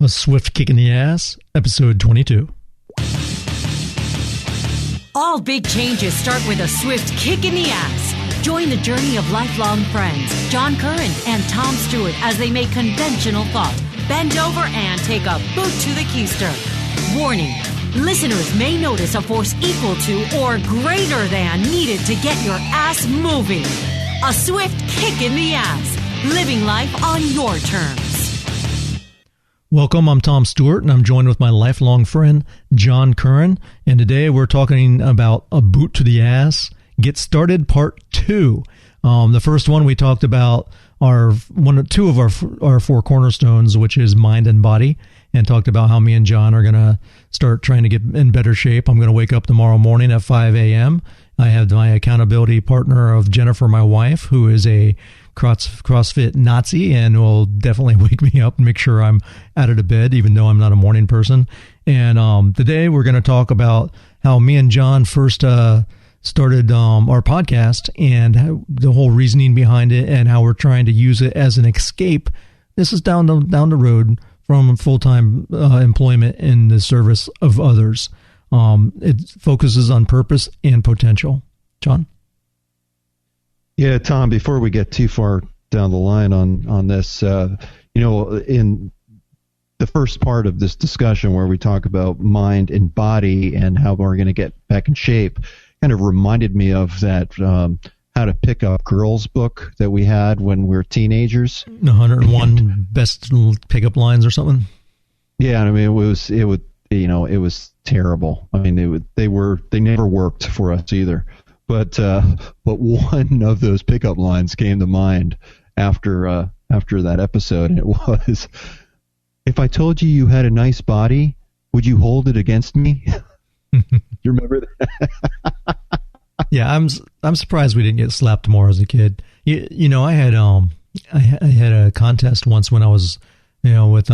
A Swift Kick in the Ass, episode 22. All big changes start with a swift kick in the ass. Join the journey of lifelong friends, John Curran and Tom Stewart, as they make conventional thought bend over and take a boot to the keister. Warning, listeners may notice a force equal to or greater than needed to get your ass moving. A swift kick in the ass. Living life on your terms. Welcome, I'm Tom Stewart, and I'm joined with my lifelong friend, John Curran. And today we're talking about a boot to the ass. Get Started Part 2. The first one we talked about two of our four cornerstones, which is mind and body, and talked about how me and John are going to start trying to get in better shape. I'm going to wake up tomorrow morning at 5 a.m. I have my accountability partner of Jennifer, my wife, who is a CrossFit Nazi, and will definitely wake me up and make sure I'm out of the bed, even though I'm not a morning person. And today we're going to talk about how me and John first started our podcast and the whole reasoning behind it, and how we're trying to use it as an escape. This is down the road from full-time employment in the service of others. It focuses on purpose and potential. John? Yeah, Tom, before we get too far down the line on this, in the first part of this discussion where we talk about mind and body and how we're going to get back in shape, kind of reminded me of that How to Pick Up Girls book that we had when we were teenagers. 101 best pickup lines or something? Yeah, I mean, it was terrible. I mean, they never worked for us either. But one of those pickup lines came to mind after that episode, and it was, "If I told you had a nice body, would you hold it against me?" You remember that? Yeah, I'm surprised we didn't get slapped more as a kid. I had a contest once when I was with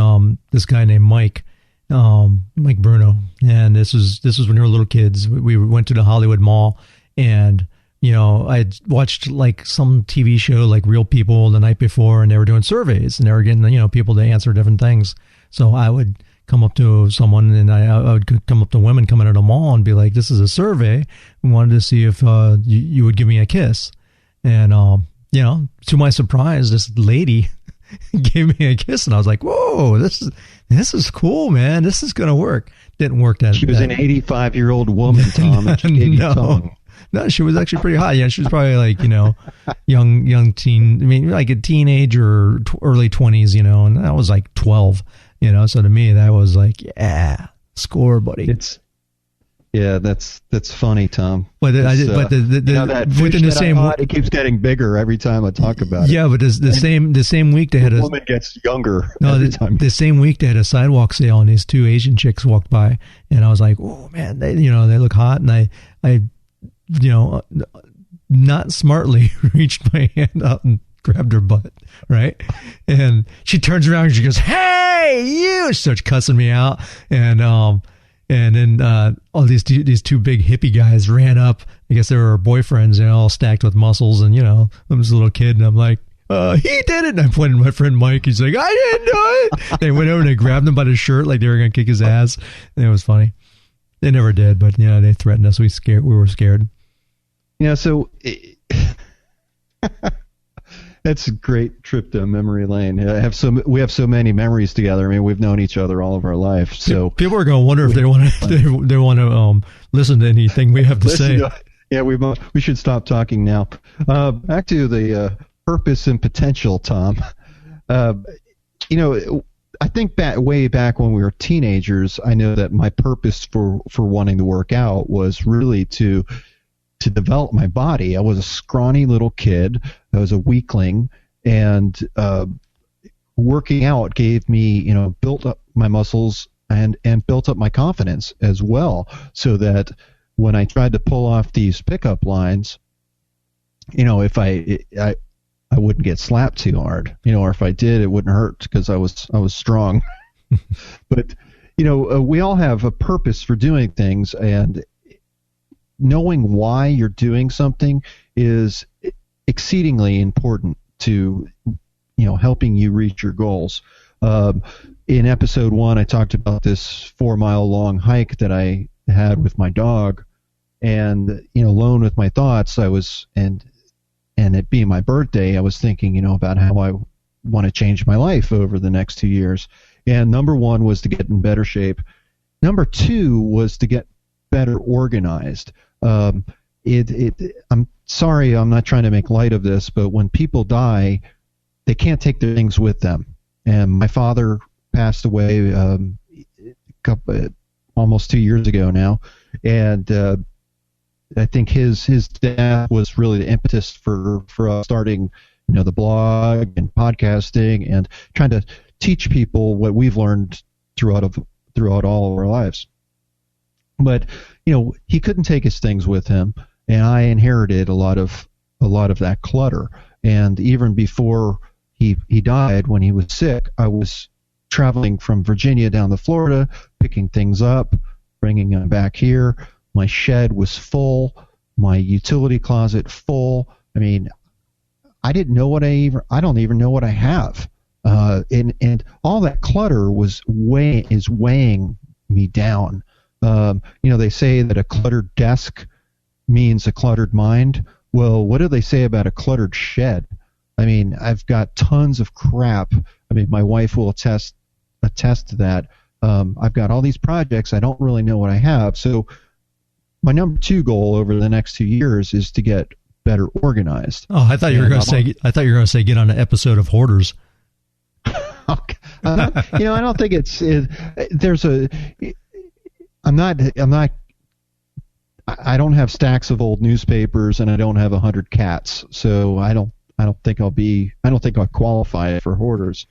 this guy named Mike Bruno, and this was when we were little kids. We went to the Hollywood Mall. And, I watched like some TV show like Real People the night before, and they were doing surveys, and they were getting, people to answer different things. So I would come up to someone, and I would come up to women coming out of the mall and be like, "This is a survey. We wanted to see if you would give me a kiss." And, to my surprise, this lady gave me a kiss, and I was like, "Whoa, this is cool, man. This is going to work." Didn't work that. She was an 85-year-old woman, Tom. And she gave you tongue. No, she was actually pretty hot. Yeah, she was probably like, young teen. I mean, like a teenage or early 20s, and I was like 12, So to me, that was like, yeah, score, buddy. That's funny, Tom. But that within the same, it keeps getting bigger every time I talk about it. Yeah, but the same week they had a woman gets younger. No, the same week they had a sidewalk sale, and these two Asian chicks walked by, and I was like, oh man, they look hot, and I not smartly reached my hand out and grabbed her butt, right? And she turns around and she goes, "Hey, you!" She starts cussing me out, and then all these two big hippie guys ran up. I guess they were her boyfriends, all stacked with muscles, and I was a little kid, and I'm like, "He did it!" And I pointed to my friend Mike. He's like, "I didn't do it." They went over and they grabbed him by the shirt like they were gonna kick his ass, and it was funny. They never did, but they threatened us. We were scared. So that's a great trip to memory lane. We have so many memories together. I mean, we've known each other all of our life. So people are going to wonder if they want to listen to anything we have to say. Yeah, we should stop talking now. Back to the purpose and potential, Tom. I think way back when we were teenagers, I know that my purpose for wanting to work out was really to develop my body. I was a scrawny little kid. I was a weakling, and working out gave me, built up my muscles and built up my confidence as well, so that when I tried to pull off these pickup lines, if I wouldn't get slapped too hard, or if I did, it wouldn't hurt because I was strong. But we all have a purpose for doing things, and knowing why you're doing something is exceedingly important to helping you reach your goals. in episode 1, I talked about this 4-mile long hike that I had with my dog, and alone with my thoughts, I was and it being my birthday, I was thinking about how I want to change my life over the next 2 years. And number 1 was to get in better shape. Number 2 was to get better organized. I'm sorry, I'm not trying to make light of this, but when people die, they can't take their things with them. And my father passed away almost 2 years ago now, and I think his death was really the impetus for us starting, the blog and podcasting and trying to teach people what we've learned throughout all of our lives. But he couldn't take his things with him, and I inherited a lot of that clutter. And even before he died, when he was sick, I was traveling from Virginia down to Florida, picking things up, bringing them back here. My shed was full, my utility closet full. I mean, I don't even know what I have. And all that clutter is weighing me down. They say that a cluttered desk means a cluttered mind. Well, what do they say about a cluttered shed? I mean, I've got tons of crap. I mean, my wife will attest to that. I've got all these projects. I don't really know what I have. So my number 2 goal over the next 2 years is to get better organized. Oh, I thought you were going to say get on an episode of Hoarders. I don't think I don't have stacks of old newspapers, and I don't have 100 cats, so I don't think I'll qualify for Hoarders.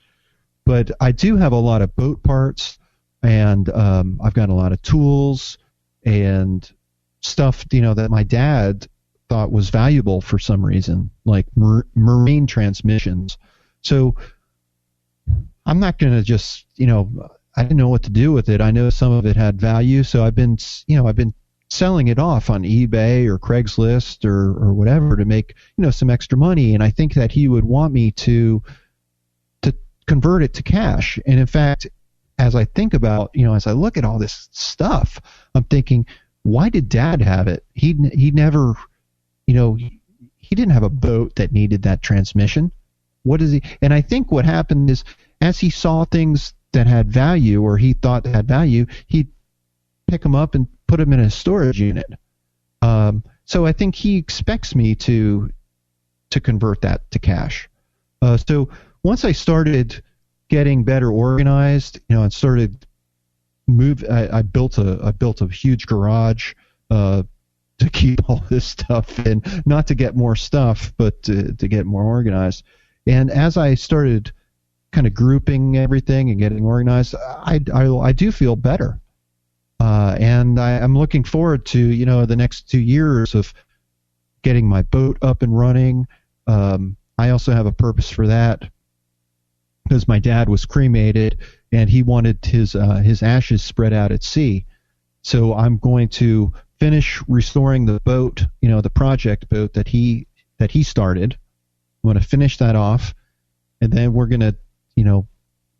But I do have a lot of boat parts, and I've got a lot of tools and stuff, that my dad thought was valuable for some reason, like marine transmissions. So I'm not going to just, I didn't know what to do with it. I know some of it had value, so I've been selling it off on eBay or Craigslist or whatever to make, some extra money. And I think that he would want me to convert it to cash. And in fact, as I think about, as I look at all this stuff, I'm thinking, why did Dad have it? He never, he didn't have a boat that needed that transmission. What is he? And I think what happened is, as he saw things that had value, or he thought that had value, he'd pick them up and put them in a storage unit. So I think he expects me to convert that to cash. So once I started getting better organized, and started I built a huge garage to keep all this stuff in, not to get more stuff, but to get more organized. And as I started kind of grouping everything and getting organized, I do feel better. And I'm looking forward to, the next 2 years of getting my boat up and running. I also have a purpose for that, because my dad was cremated and he wanted his ashes spread out at sea. So I'm going to finish restoring the boat, the project boat that he started. I'm going to finish that off, and then we're going to,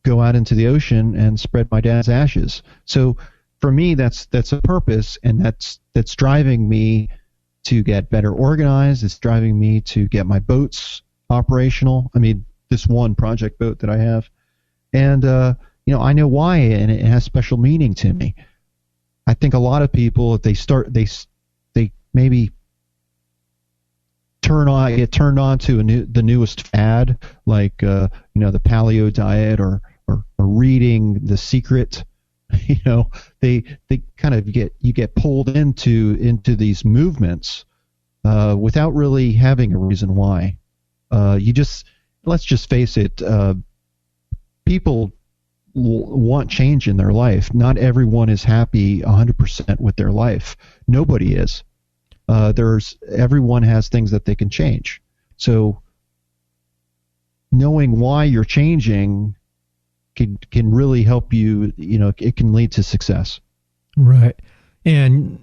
go out into the ocean and spread my dad's ashes. So for me, that's a purpose, and that's driving me to get better organized. It's driving me to get my boats operational. I mean, this one project boat that I have, and I know why, and it has special meaning to me. I think a lot of people, if they maybe get turned on to the newest fad, like the paleo diet or reading The Secret. They kind of get pulled into these movements without really having a reason why. Let's just face it, people want change in their life. Not everyone is happy 100% with their life. Nobody is. Everyone has things that they can change. So knowing why you're changing can really help you. It can lead to success. Right. And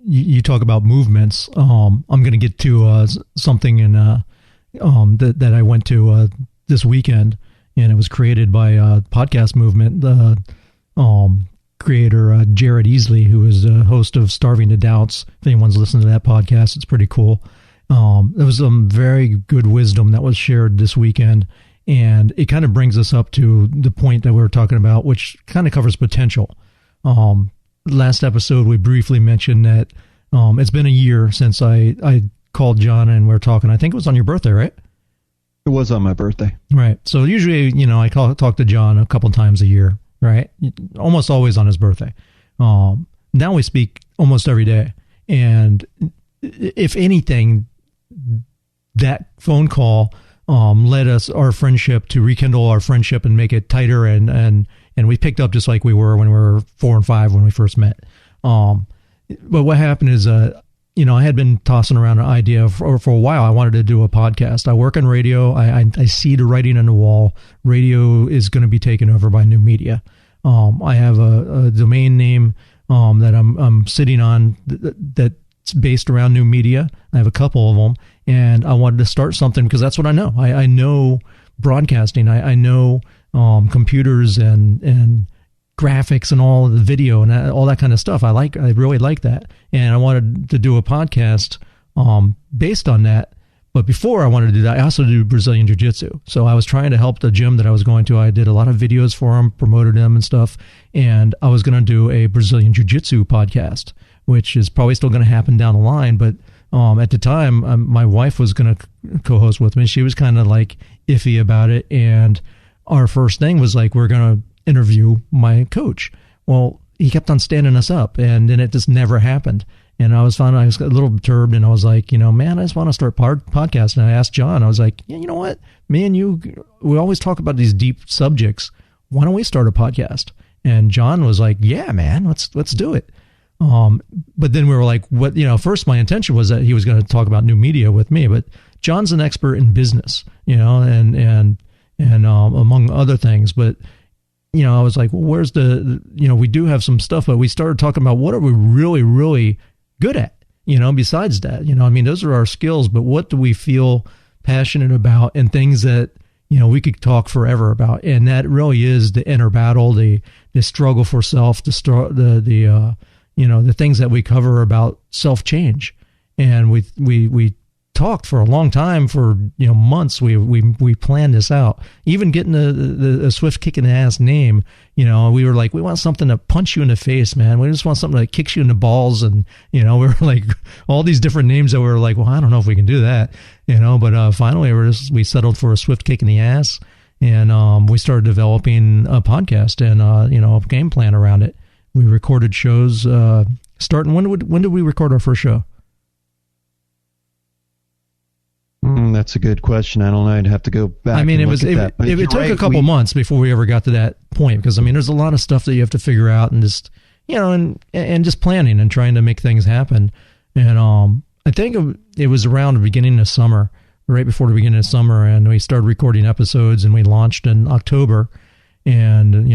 you talk about movements. I'm going to get to something in that I went to this weekend, and it was created by podcast movement. The creator Jared Easley, who is the host of Starving to Doubts. If anyone's listened to that podcast, it's pretty cool. There was some very good wisdom that was shared this weekend, and it kind of brings us up to the point that we were talking about, which kind of covers potential. Last episode, we briefly mentioned that it's been a year since I called John and we were talking. I think it was on your birthday, right? It was on my birthday. Right. So usually, I talk to John a couple times a year, right? Almost always on his birthday. Now we speak almost every day. And if anything, that phone call led our friendship to rekindle our friendship and make it tighter. And we picked up just like we were when we were 4 and 5 when we first met. But what happened is, I had been tossing around an idea for a while. I wanted to do a podcast. I work in radio. I see the writing on the wall. Radio is going to be taken over by new media. I have a domain name that I'm sitting on that's based around new media. I have a couple of them, and I wanted to start something because that's what I know. I know broadcasting. I know computers and graphics and all of the video and all that kind of stuff. I really like that. And I wanted to do a podcast based on that. But before I wanted to do that, I also do Brazilian Jiu-Jitsu. So I was trying to help the gym that I was going to. I did a lot of videos for them, promoted them and stuff. And I was going to do a Brazilian Jiu-Jitsu podcast, which is probably still going to happen down the line. But at the time, my wife was going to co-host with me. She was kind of like iffy about it. And our first thing was like, we're going to interview my coach. Well, he kept on standing us up, and then it just never happened. And I was a little perturbed, and I was like, man, I just want to start podcast. And I asked John, I was like, yeah, you know what? Me and you, we always talk about these deep subjects. Why don't we start a podcast? And John was like, yeah, man, let's do it. But then we were like, what? First my intention was that he was going to talk about new media with me, but John's an expert in business, and among other things, but I was like, well, where's we do have some stuff, but we started talking about what are we really, really good at, besides that, those are our skills, but what do we feel passionate about, and things that, we could talk forever about. And that really is the inner battle, the struggle for self, the things that we cover about self-change. And we talked for a long time, for months. We planned this out, even getting the Swift Kick in the Ass name. We were like, we want something to punch you in the face, man. We just want something that kicks you in the balls. And we were like, all these different names that we were like, well, I don't know if we can do that, but finally we settled for a Swift Kick in the Ass, and we started developing a podcast and a game plan around it. We recorded shows starting. When did we record our first show? That's a good question. I don't know. I'd have to go back. It took a couple months before we ever got to that point, because there's a lot of stuff that you have to figure out, and just and just planning and trying to make things happen. And I think it was around the beginning of summer, right before the beginning of summer, and we started recording episodes, and we launched in October. And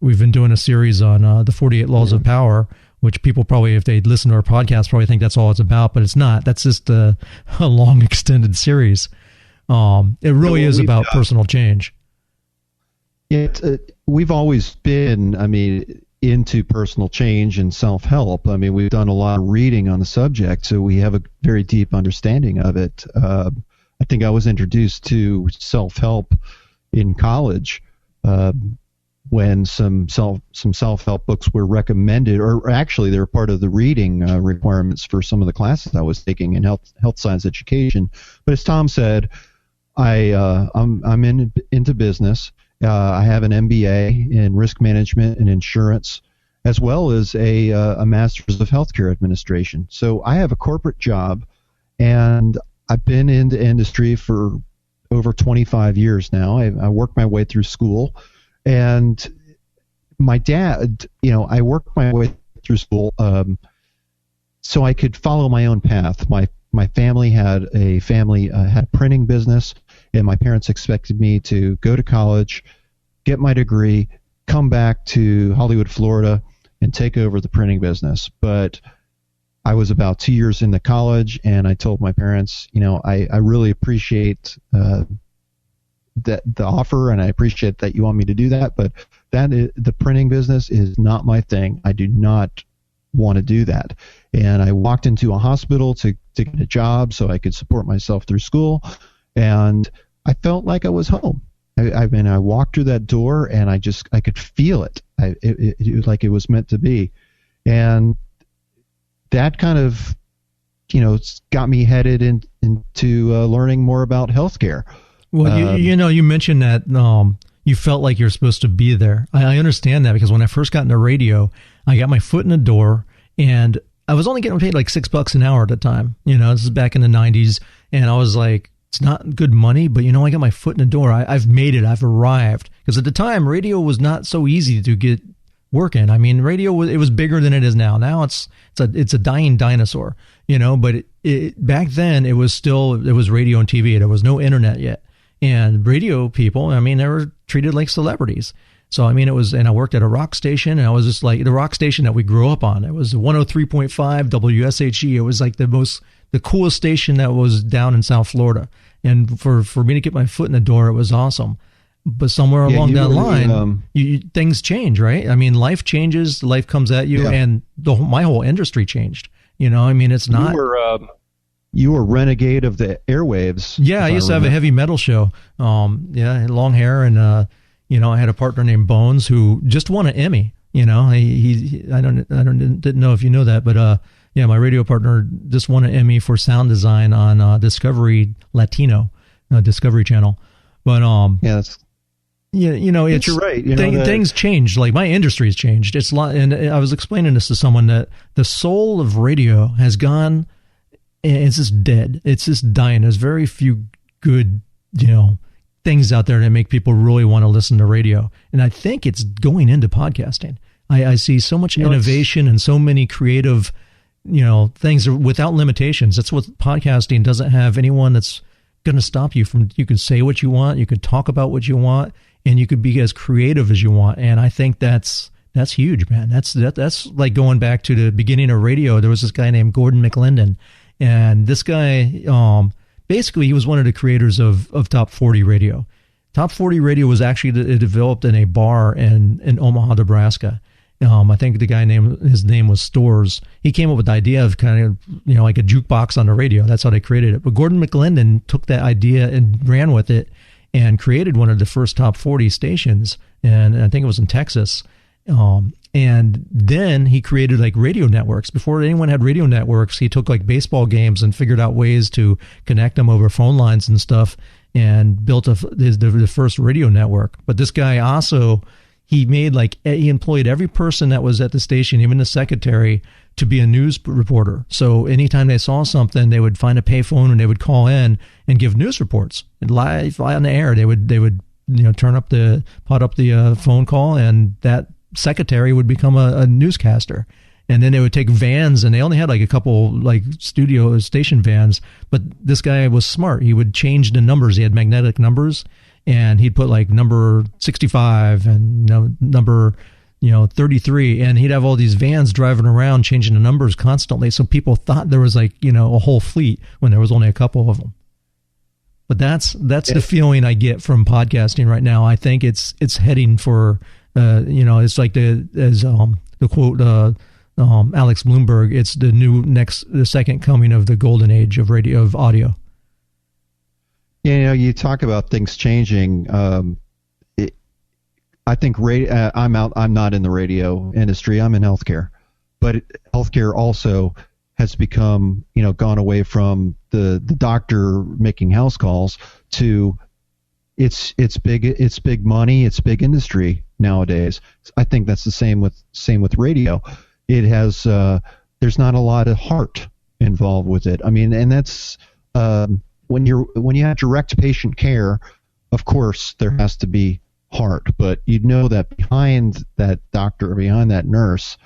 we've been doing a series on the 48 Laws of Power, which people probably, if they listen to our podcast, probably think that's all it's about, but it's not. That's just a long extended series. It really is about personal change. Yeah, we've always been, into personal change and self-help. We've done a lot of reading on the subject, so we have a very deep understanding of it. I think I was introduced to self-help in college when some self-help books were recommended, or actually they were part of the reading requirements for some of the classes I was taking in health science education. But as Tom said, I'm into business. I have an MBA in risk management and insurance, as well as a master's of healthcare administration. So I have a corporate job, and I've been in the industry for over 25 years now. I worked my way through school. And my dad, I worked my way through school so I could follow my own path. My family had a printing business, and my parents expected me to go to college, get my degree, come back to Hollywood, Florida, and take over the printing business. But I was about 2 years into college, and I told my parents, I really appreciate the offer, and I appreciate that you want me to do that, but the printing business is not my thing. I do not want to do that. And I walked into a hospital to get a job so I could support myself through school, and I felt like I was home. I mean, I walked through that door and I could feel it. It was like it was meant to be. And that kind of, got me headed into learning more about healthcare. Well, you mentioned that you felt like you're supposed to be there. I understand that, because when I first got into radio, I got my foot in the door, and I was only getting paid like $6 an hour at the time. This is back in the 90s, and I was like, it's not good money, but I got my foot in the door. I've made it. I've arrived. Because at the time, radio was not so easy to get work in. I mean, radio it was bigger than it is now. Now it's a dying dinosaur, But back then it was radio and TV. There was no internet yet, and radio people, I mean, they were treated like celebrities. So I mean, and I worked at a rock station, and I was just like the rock station that we grew up on. It was 103.5 WSHE. It was like the coolest station that was down in South Florida. And for me to get my foot in the door, it was awesome. But somewhere along that line, things change, right? I mean, life changes, life comes at you, and my whole industry changed. I mean, it's not. You were renegade of the airwaves. Yeah, I used to have a heavy metal show. Long hair, and I had a partner named Bones who just won an Emmy. I didn't know if you know that, but my radio partner just won an Emmy for sound design on Discovery Latino, Discovery Channel. But it's you're right. Things changed. Like my industry's changed. It's a lot, and I was explaining this to someone that the soul of radio has gone. It's just dead. It's just dying. There's very few good, things out there that make people really want to listen to radio. And I think it's going into podcasting. I see so much innovation and so many creative, things without limitations. That's what podcasting doesn't have. Anyone that's going to stop you from. You can say what you want. You can talk about what you want, and you could be as creative as you want. And I think that's huge, man. That's like going back to the beginning of radio. There was this guy named Gordon McLendon, and this guy, basically, he was one of the creators of Top 40 Radio. Top 40 Radio was actually developed in a bar in Omaha, Nebraska. I think his name was Stores. He came up with the idea of kind of, like a jukebox on the radio. That's how they created it. But Gordon McLendon took that idea and ran with it and created one of the first Top 40 stations. And I think it was in Texas. And then he created like radio networks. Before anyone had radio networks, he took like baseball games and figured out ways to connect them over phone lines and stuff, and built the first radio network. But this guy also, he employed every person that was at the station, even the secretary, to be a news reporter. So anytime they saw something, they would find a payphone and they would call in and give news reports live on the air. They would pot up the phone call, and that secretary would become a newscaster. And then they would take vans, and they only had like a couple like studio station vans, but this guy was smart. He would change the numbers. He had magnetic numbers, and he'd put like number 65 and number 33, and he'd have all these vans driving around changing the numbers constantly, so people thought there was like a whole fleet when there was only a couple of them. But that's the feeling I get from podcasting right now. I think it's heading for it's like the quote Alex Blumberg, it's the second coming of the golden age of radio, of audio. You talk about things changing. I think I'm not in the radio industry. I'm in healthcare, but healthcare also has become, gone away from the doctor making house calls to it's big money, it's big industry nowadays. I think that's the same with radio. It has there's not a lot of heart involved with it. I mean, and that's when you have direct patient care, of course there has to be heart, but that behind that doctor, behind that nurse,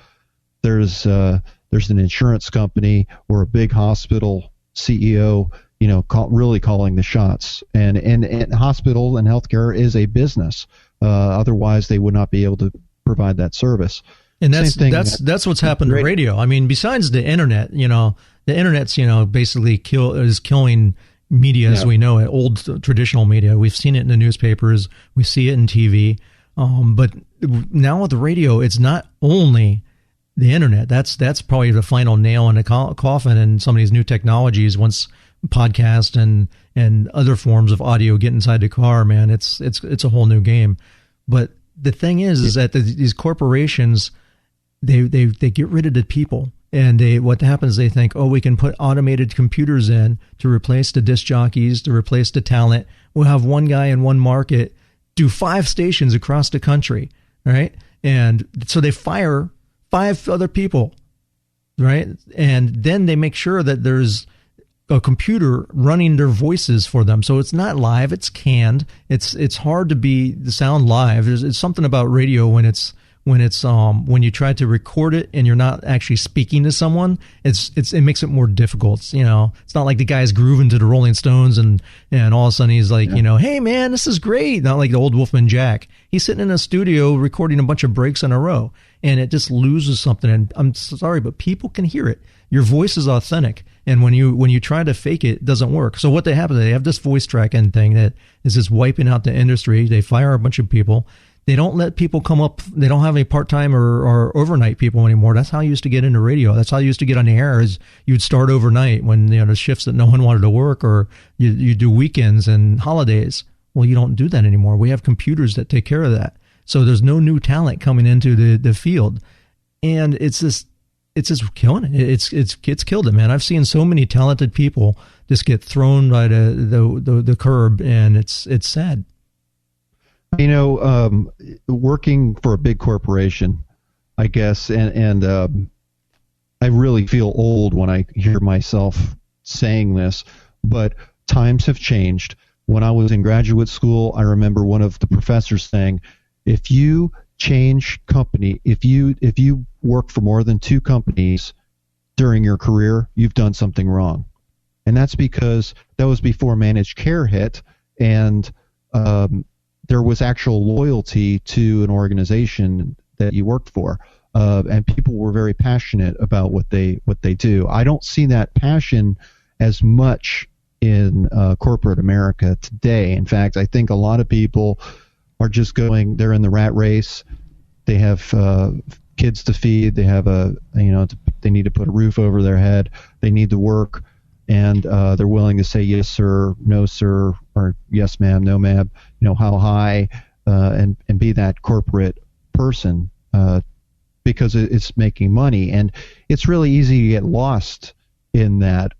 there's an insurance company or a big hospital CEO, really calling the shots. And hospital and healthcare is a business. Otherwise, they would not be able to provide that service. And that's what's happened to radio. I mean, besides the internet, the internet's basically killing media as we know it, old traditional media. We've seen it in the newspapers. We see it in TV. But now with the radio, it's not only the internet. That's probably the final nail in the coffin in some of these new technologies. Once podcast and other forms of audio get inside the car, man, it's a whole new game. But the thing is that these corporations, they get rid of the people. And what happens, they think, oh, we can put automated computers in to replace the disc jockeys, to replace the talent. We'll have one guy in one market do 5 stations across the country, right? And so they fire 5 other people, right? And then they make sure that there's a computer running their voices for them. So it's not live, it's canned. It's hard to sound live. It's something about radio when you try to record it and you're not actually speaking to someone, it makes it more difficult. You know, it's not like the guy's grooving to the Rolling Stones and all of a sudden he's like, you know, hey man, this is great. Not like the old Wolfman Jack. He's sitting in a studio recording a bunch of breaks in a row and it just loses something. And I'm sorry, but people can hear it. Your voice is authentic. And when you try to fake it, it doesn't work. So what they have this voice tracking thing that is just wiping out the industry. They fire a bunch of people. They don't let people come up. They don't have any part-time or overnight people anymore. That's how I used to get into radio. That's how I used to get on the air. Is you'd start overnight when the shifts that no one wanted to work, or you do weekends and holidays. Well, you don't do that anymore. We have computers that take care of that. So there's no new talent coming into the field, and it's just killing it. It's killed it, man. I've seen so many talented people just get thrown by the curb, and it's sad. You know, working for a big corporation, I guess, and I really feel old when I hear myself saying this, but times have changed. When I was in graduate school, I remember one of the professors saying, if you change company, if you work for more than 2 companies during your career, you've done something wrong. And that's because that was before managed care hit, and there was actual loyalty to an organization that you worked for, and people were very passionate about what they do. I don't see that passion as much in corporate America today. In fact, I think a lot of people are just they're in the rat race. They have kids to feed. They have they need to put a roof over their head. They need to work. And they're willing to say yes sir, no sir, or yes ma'am, no ma'am, how high, and be that corporate person because it's making money. And it's really easy to get lost in that.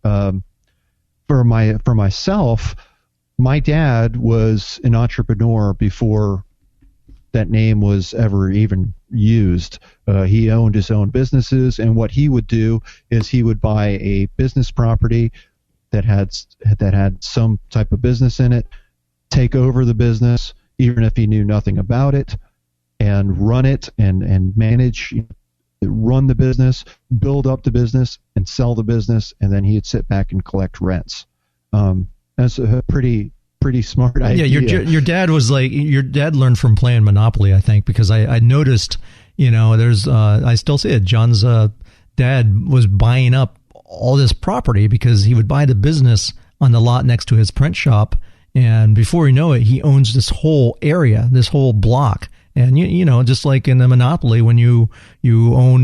For myself, my dad was an entrepreneur before that name was ever even used. He owned his own businesses, and what he would do is he would buy a business property that had some type of business in it, take over the business, even if he knew nothing about it, and run it and manage, run the business, build up the business, and sell the business, and then he'd sit back and collect rents. That's a pretty smart idea. Yeah, your dad learned from playing Monopoly, I think, because I noticed, there's I still see it. John's dad was buying up all this property because he would buy the business on the lot next to his print shop, and before you know it, he owns this whole area, this whole block. And just like in the Monopoly, when you own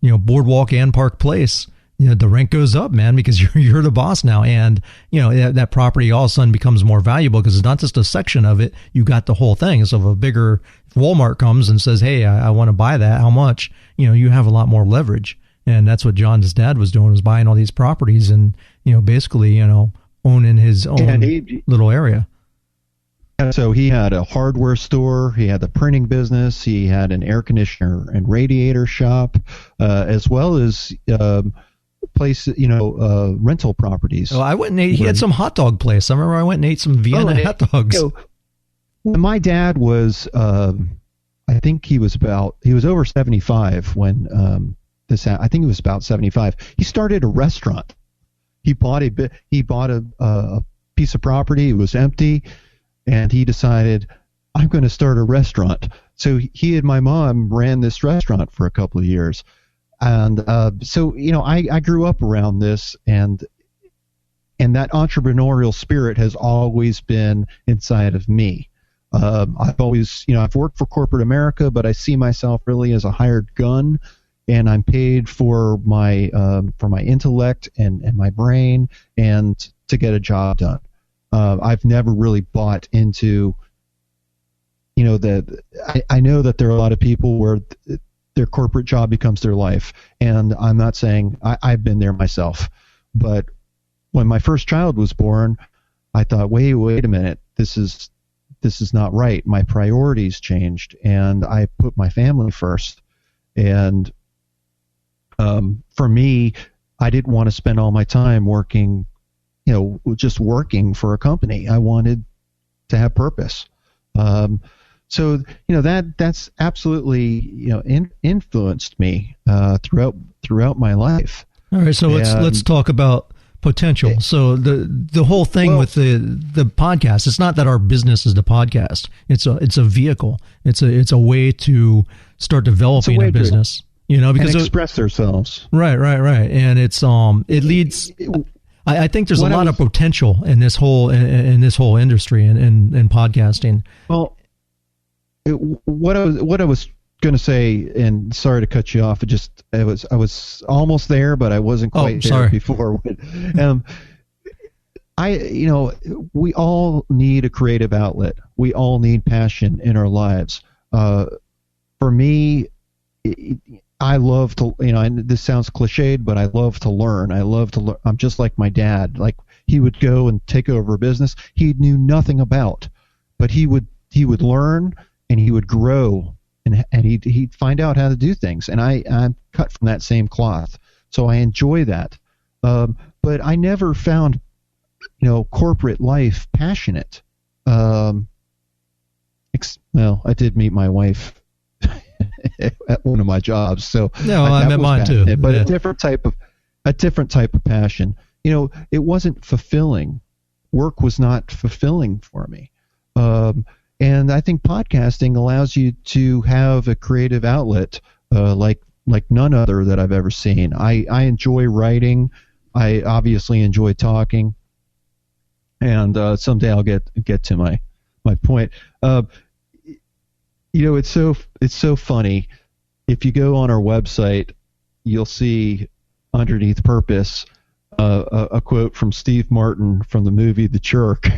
Boardwalk and Park Place, the rent goes up, man, because you're the boss now. And, that property all of a sudden becomes more valuable because it's not just a section of it. You got the whole thing. So if Walmart comes and says, hey, I want to buy that, how much? You have a lot more leverage. And that's what John's dad was doing, was buying all these properties and, basically, owning his own little area. So he had a hardware store, he had the printing business, he had an air conditioner and radiator shop, as well as rental properties. Oh, I went and ate. He had some hot dog place. I remember I went and ate some Vienna hot dogs. When my dad was, I think he was over 75 when I think he was about 75. He started a restaurant. He bought a piece of property. It was empty, and he decided, I'm going to start a restaurant. So he and my mom ran this restaurant for a couple of years. And I grew up around this, and that entrepreneurial spirit has always been inside of me. I've always, I've worked for corporate America, but I see myself really as a hired gun, and I'm paid for my intellect and my brain and to get a job done. I've never really bought into, I know that there are a lot of people where their corporate job becomes their life, and I'm not saying I've been there myself, but when my first child was born, I thought, wait a minute, this is not right. My priorities changed, and I put my family first. And for me, I didn't want to spend all my time working, just working for a company. I wanted to have purpose. So that's absolutely influenced me throughout my life. All right, so let's talk about potential. So the whole thing with the podcast, it's not that our business is the podcast. It's a vehicle. It's a way to start developing a business. Because and express ourselves. Right. And it leads. I think there's a lot of potential in this whole industry and podcasting. Well, what I was going to say, and sorry to cut you off. I was almost there, but I wasn't quite there before. We all need a creative outlet. We all need passion in our lives. For me, I love to, and this sounds cliched, but I love to learn. I'm just like my dad. Like, he would go and take over a business he knew nothing about, but he would learn and he would grow. And he'd find out how to do things, and I'm cut from that same cloth, so I enjoy that. But I never found, corporate life passionate. Well, I did meet my wife at one of my jobs, so no, I met mine too. But a different type of passion. It wasn't fulfilling. Work was not fulfilling for me. And I think podcasting allows you to have a creative outlet like none other that I've ever seen. I enjoy writing. I obviously enjoy talking. And someday I'll get to my point. It's so funny. If you go on our website, you'll see underneath purpose a quote from Steve Martin from the movie The Jerk.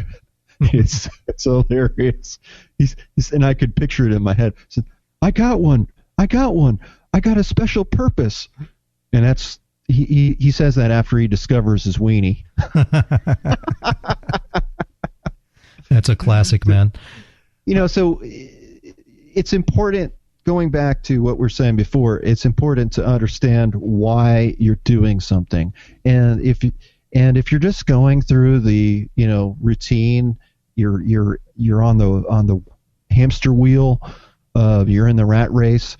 It's hilarious. And I could picture it in my head. He said, I got one. I got a special purpose. And that's he says that after he discovers his weenie. That's a classic, man. So it's important, going back to what we were saying before, it's important to understand why you're doing something. And if you're just going through the routine, you're on the hamster wheel, you're in the rat race,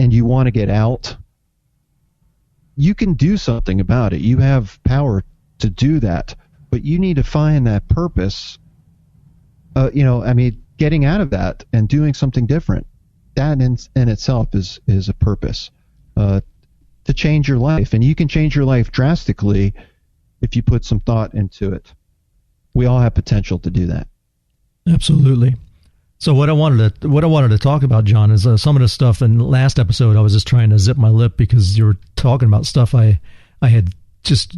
and you want to get out, you can do something about it. You have power to do that, but you need to find that purpose. Getting out of that and doing something different, that in itself is a purpose to change your life, and you can change your life drastically if you put some thought into it. We all have potential to do that. Absolutely. So what I wanted to talk about, John, is some of the stuff in the last episode. I was just trying to zip my lip because you were talking about stuff I had just,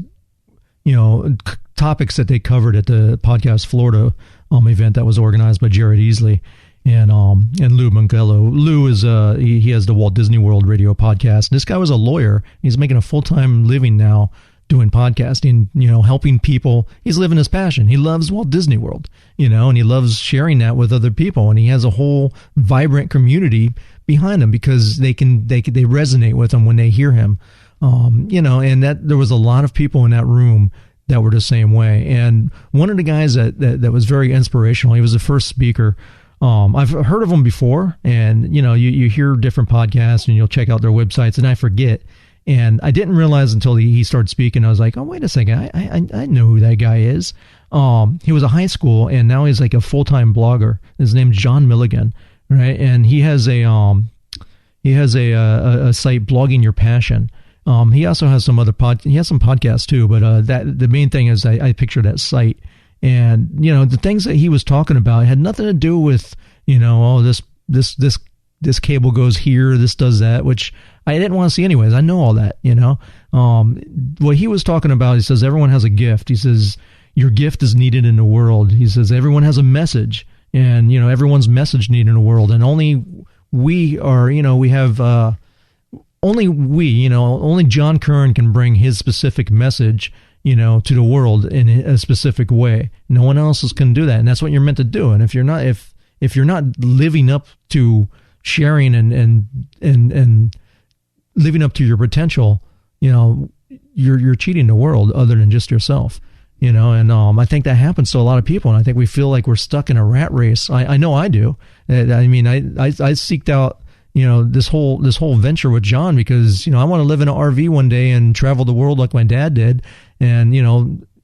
topics that they covered at the Podcast Florida event that was organized by Jared Easley and Lou Mongello. Lou is he has the Walt Disney World radio podcast. This guy was a lawyer. He's making a full-time living now doing podcasting, helping people. He's living his passion. He loves Walt Disney World, and he loves sharing that with other people. And he has a whole vibrant community behind him because they resonate with him when they hear him. And that there was a lot of people in that room that were the same way. And one of the guys that was very inspirational, he was the first speaker. I've heard of him before, and you hear different podcasts and you'll check out their websites, and I forget. And I didn't realize until he started speaking. I was like, oh, wait a second. I know who that guy is. He was a high school, and now he's like a full-time blogger. His name's John Milligen, right? And he has a site, Blogging Your Passion. He also has some other he has some podcasts too, but that the main thing is I picture that site, and the things that he was talking about had nothing to do with this cable goes here, this does that, which I didn't want to see anyways. I know all that, what he was talking about, he says everyone has a gift. He says your gift is needed in the world. He says everyone has a message, and everyone's message needed in the world, and only we are, we have only John Curran can bring his specific message, to the world in a specific way. No one else can do that, and that's what you're meant to do. And if you're not living up to sharing and living up to your potential, you're cheating the world other than just yourself. And I think that happens to a lot of people, and I think we feel like we're stuck in a rat race. I know I do. I mean, I seeked out this whole venture with John because I want to live in an RV one day and travel the world like my dad did, and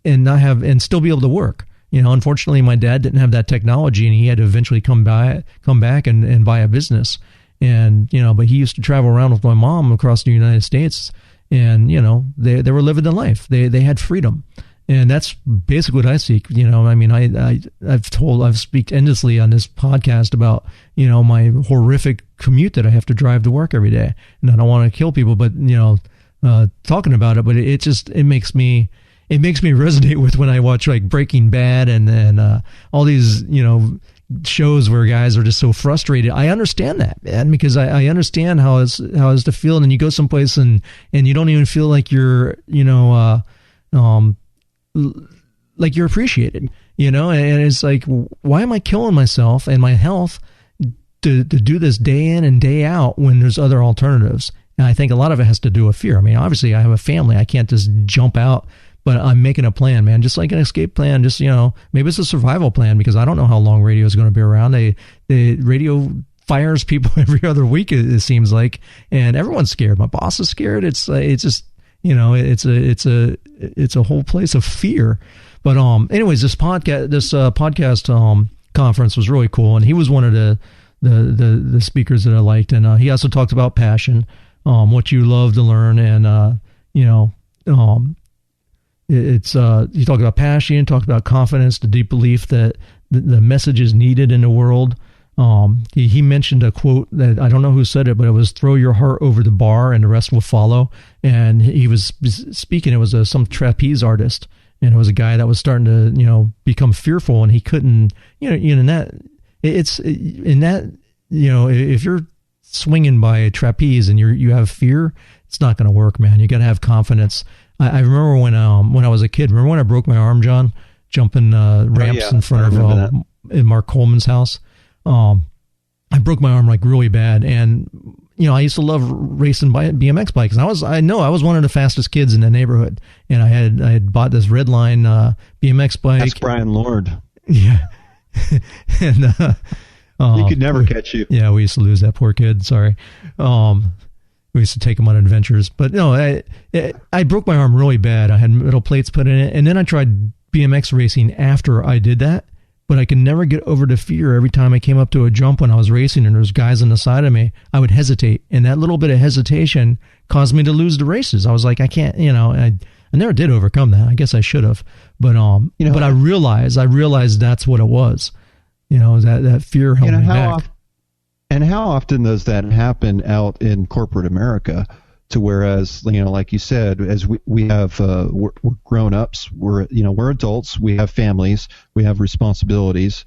and still be able to work. Unfortunately, my dad didn't have that technology, and he had to eventually come back and buy a business. And but he used to travel around with my mom across the United States, and they were living the life. They had freedom. And that's basically what I seek. I mean, I've speak endlessly on this podcast about, my horrific commute that I have to drive to work every day. And I don't want to kill people, but, talking about it, but it makes me resonate with when I watch like Breaking Bad and all these, shows where guys are just so frustrated. I understand that, man, because I understand how it's to feel. And then you go someplace and you don't even feel like you're, like you're appreciated, and it's like, why am I killing myself and my health to do this day in and day out when there's other alternatives? And I think a lot of it has to do with fear. I mean, obviously I have a family. I can't just jump out, but I'm making a plan, man, just like an escape plan, just, maybe it's a survival plan because I don't know how long radio is going to be around. The radio fires people every other week, it seems like, and everyone's scared. My boss is scared. It's just, it's a whole place of fear. But anyways, this podcast conference was really cool, and he was one of the speakers that I liked, and he also talked about passion, what you love to learn, and he talked about passion, talked about confidence, the deep belief that the message is needed in the world. He mentioned a quote that I don't know who said it, but it was "Throw your heart over the bar, and the rest will follow." And he was speaking. It was some trapeze artist, and it was a guy that was starting to become fearful, and he couldn't if you're swinging by a trapeze and you have fear, it's not going to work, man. You got to have confidence. I remember when I was a kid. Remember when I broke my arm, John, jumping ramps in front of in Mark Coleman's house. I broke my arm like really bad, and I used to love racing BMX bikes. And I was one of the fastest kids in the neighborhood, and I had bought this red line BMX bike. That's Brian Lord. Yeah, and he could never catch you. Yeah, we used to lose that poor kid. Sorry. We used to take him on adventures, but no, I broke my arm really bad. I had metal plates put in it, and then I tried BMX racing after I did that. But I could never get over the fear. Every time I came up to a jump when I was racing and there's guys on the side of me, I would hesitate. And that little bit of hesitation caused me to lose the races. I was like, I can't, I never did overcome that. I guess I should have. But, but I realized that's what it was. That fear held me back. And how often does that happen out in corporate America? To whereas, like you said, as we have, we're grown-ups, we're adults, we have families, we have responsibilities,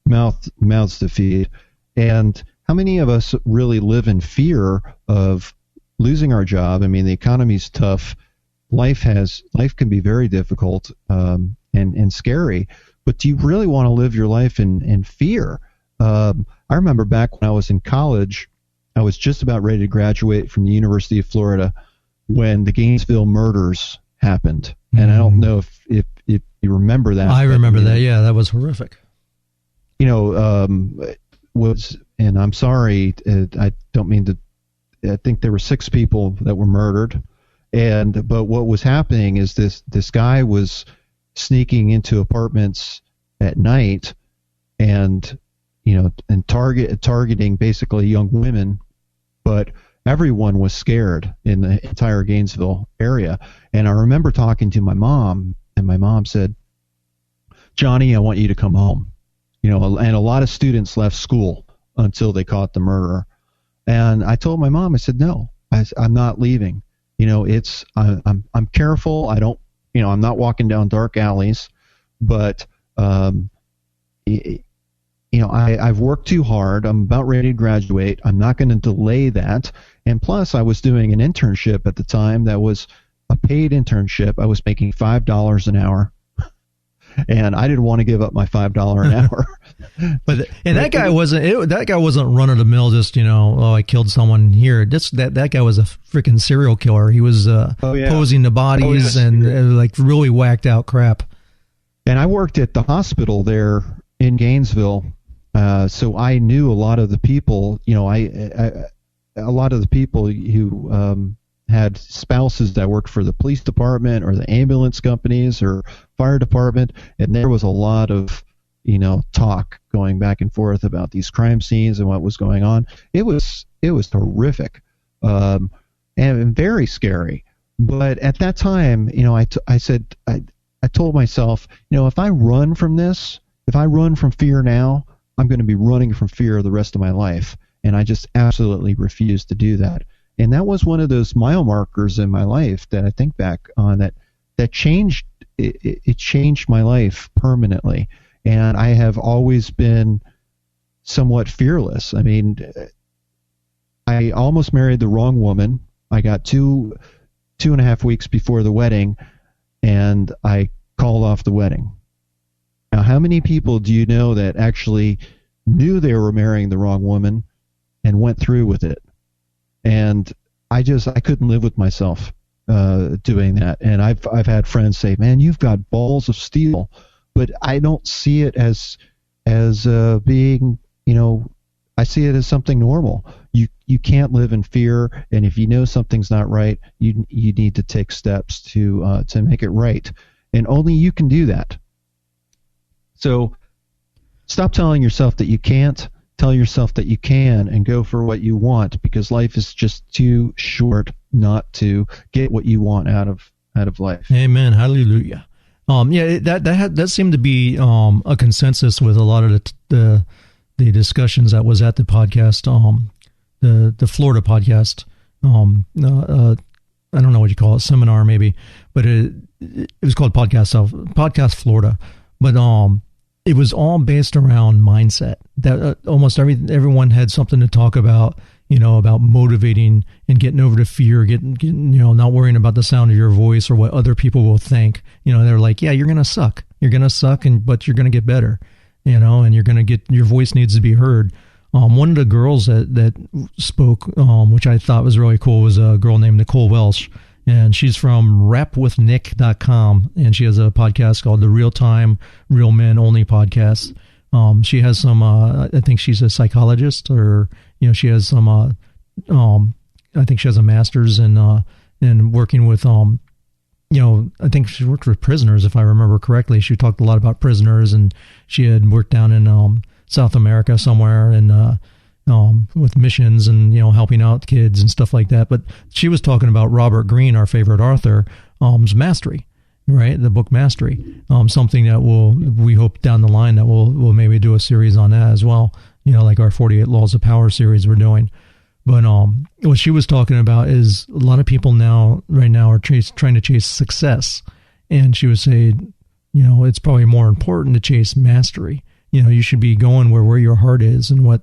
mouths to feed. And how many of us really live in fear of losing our job? I mean, the economy's tough. Life can be very difficult and scary. But do you really want to live your life in fear? I remember back when I was in college, I was just about ready to graduate from the University of Florida when the Gainesville murders happened. And I don't know if you remember that. I remember that. Yeah, that was horrific. And I'm sorry, I don't mean to, I think there were 6 people that were murdered. But what was happening is this guy was sneaking into apartments at night and targeting basically young women. But everyone was scared in the entire Gainesville area. And I remember talking to my mom, and my mom said, Johnny, I want you to come home. And a lot of students left school until they caught the murderer. And I told my mom, I said, no, I'm not leaving. I'm careful. I don't, I'm not walking down dark alleys, but, I've worked too hard. I'm about ready to graduate. I'm not going to delay that. And plus, I was doing an internship at the time that was a paid internship. I was making $5 an hour, and I didn't want to give up my $5 an hour. That guy wasn't run of the mill. Just I killed someone here. That guy was a freaking serial killer. He was posing the bodies and like really whacked out crap. And I worked at the hospital there in Gainesville, so I knew a lot of the people. A lot of the people who had spouses that worked for the police department or the ambulance companies or fire department, and there was a lot of talk going back and forth about these crime scenes and what was going on. It was horrific, and very scary. But at that time, I told myself, if I run from this, if I run from fear now, I'm going to be running from fear the rest of my life. And I just absolutely refused to do that. And that was one of those mile markers in my life that I think back on that changed. It changed my life permanently. And I have always been somewhat fearless. I mean, I almost married the wrong woman. I got two and a half weeks before the wedding, and I called off the wedding. Now, how many people do you know that actually knew they were marrying the wrong woman and went through with it? And I couldn't live with myself doing that. And I've had friends say, "Man, you've got balls of steel," but I don't see it as being, I see it as something normal. You can't live in fear, and if you know something's not right, you need to take steps to make it right, and only you can do that. So stop telling yourself that you can't. Tell yourself that you can, and go for what you want, because life is just too short not to get what you want out of life. Amen. Hallelujah. That seemed to be a consensus with a lot of the discussions that was at the podcast, the Florida podcast. I don't know what you call it, seminar maybe, but it was called Podcast Florida. But it was all based around mindset. That almost everyone had something to talk about, about motivating and getting over the fear, getting not worrying about the sound of your voice or what other people will think. They're like, yeah, you're gonna suck, but you're gonna get better, and you're gonna get, your voice needs to be heard. One of the girls that spoke, which I thought was really cool, was a girl named Nicole Welch. And she's from rapwithnick.com, and she has a podcast called the Real Time, Real Men Only podcast. She has some, I think she's a psychologist, or, she has some, I think she has a master's in working with, I think she worked with prisoners, if I remember correctly. She talked a lot about prisoners, and she had worked down in South America somewhere, and with missions and, helping out kids and stuff like that. But she was talking about Robert Greene, our favorite author, Mastery, right? The book Mastery, something that we hope down the line that we'll maybe do a series on that as well, like our 48 Laws of Power series we're doing. But what she was talking about is a lot of people right now are trying to chase success. And she would say, it's probably more important to chase mastery. You should be going where your heart is, and what,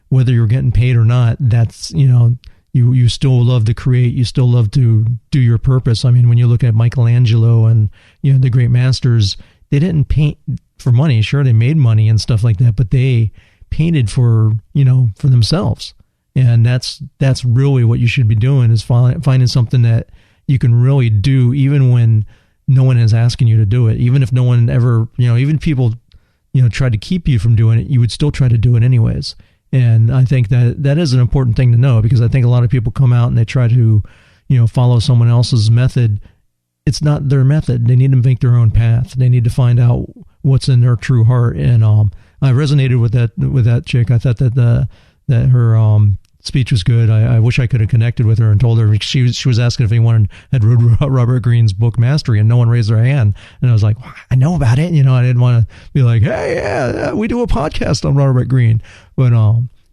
whether you're getting paid or not, that's, you still love to create, you still love to do your purpose. I mean, when you look at Michelangelo and, the great masters, they didn't paint for money. Sure, they made money and stuff like that, but they painted for themselves. And that's really what you should be doing, is finding something that you can really do, even when no one is asking you to do it. Even if no one ever, even people, tried to keep you from doing it, you would still try to do it anyways. And I think that is an important thing to know, because I think a lot of people come out and they try to, follow someone else's method. It's not their method. They need to make their own path. They need to find out what's in their true heart. And I resonated with that chick. I thought that her speech was good. I wish I could have connected with her and told her. She was asking if anyone had read Robert Greene's book Mastery, and no one raised their hand. And I was like, well, I know about it. I didn't want to be like, hey, yeah, we do a podcast on Robert Greene. But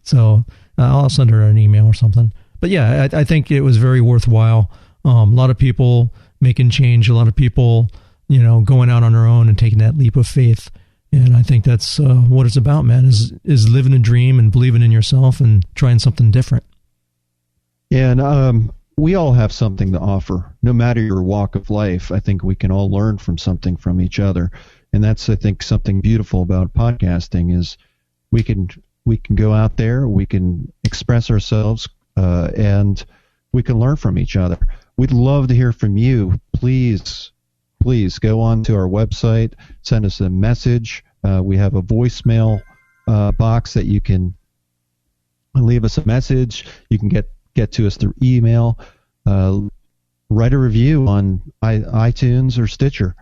so I'll send her an email or something. But yeah, I think it was very worthwhile. A lot of people making change, a lot of people, going out on their own and taking that leap of faith. And I think that's what it's about, man, is living a dream and believing in yourself and trying something different. Yeah, and we all have something to offer. No matter your walk of life, I think we can all learn from something from each other. And that's, I think, something beautiful about podcasting is we can go out there, we can express ourselves, and we can learn from each other. We'd love to hear from you. Please go on to our website, send us a message. We have a voicemail box that you can leave us a message. You can get to us through email. Write a review on iTunes or Stitcher,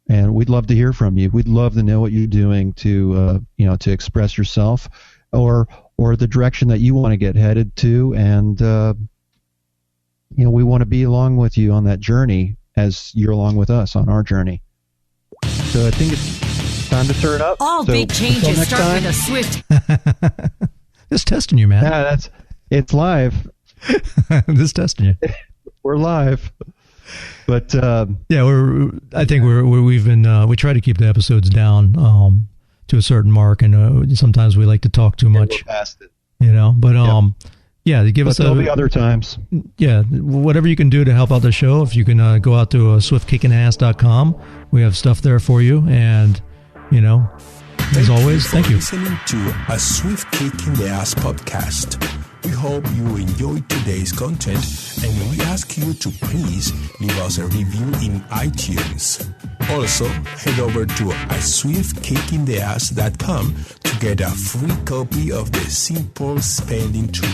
and we'd love to hear from you. We'd love to know what you're doing to express yourself, or the direction that you want to get headed to, and we want to be along with you on that journey as you're along with us on our journey. So I think it's time to turn up. All big changes start with a swift. Just testing you, man. Yeah, it's live. Just testing you. We're live. But yeah, we try to keep the episodes down to a certain mark, and sometimes we like to talk too much. We're past it. But yeah, give but us there'll be other times. Yeah, whatever you can do to help out the show. If you can go out to swiftkickingass.com, we have stuff there for you. And as always, thank you. Listening to a Swift Kick in the Ass podcast. We hope you enjoyed today's content, and we ask you to please leave us a review in iTunes. Also, head over to swiftkickingtheass.com to get a free copy of the Simple Spelling Tool.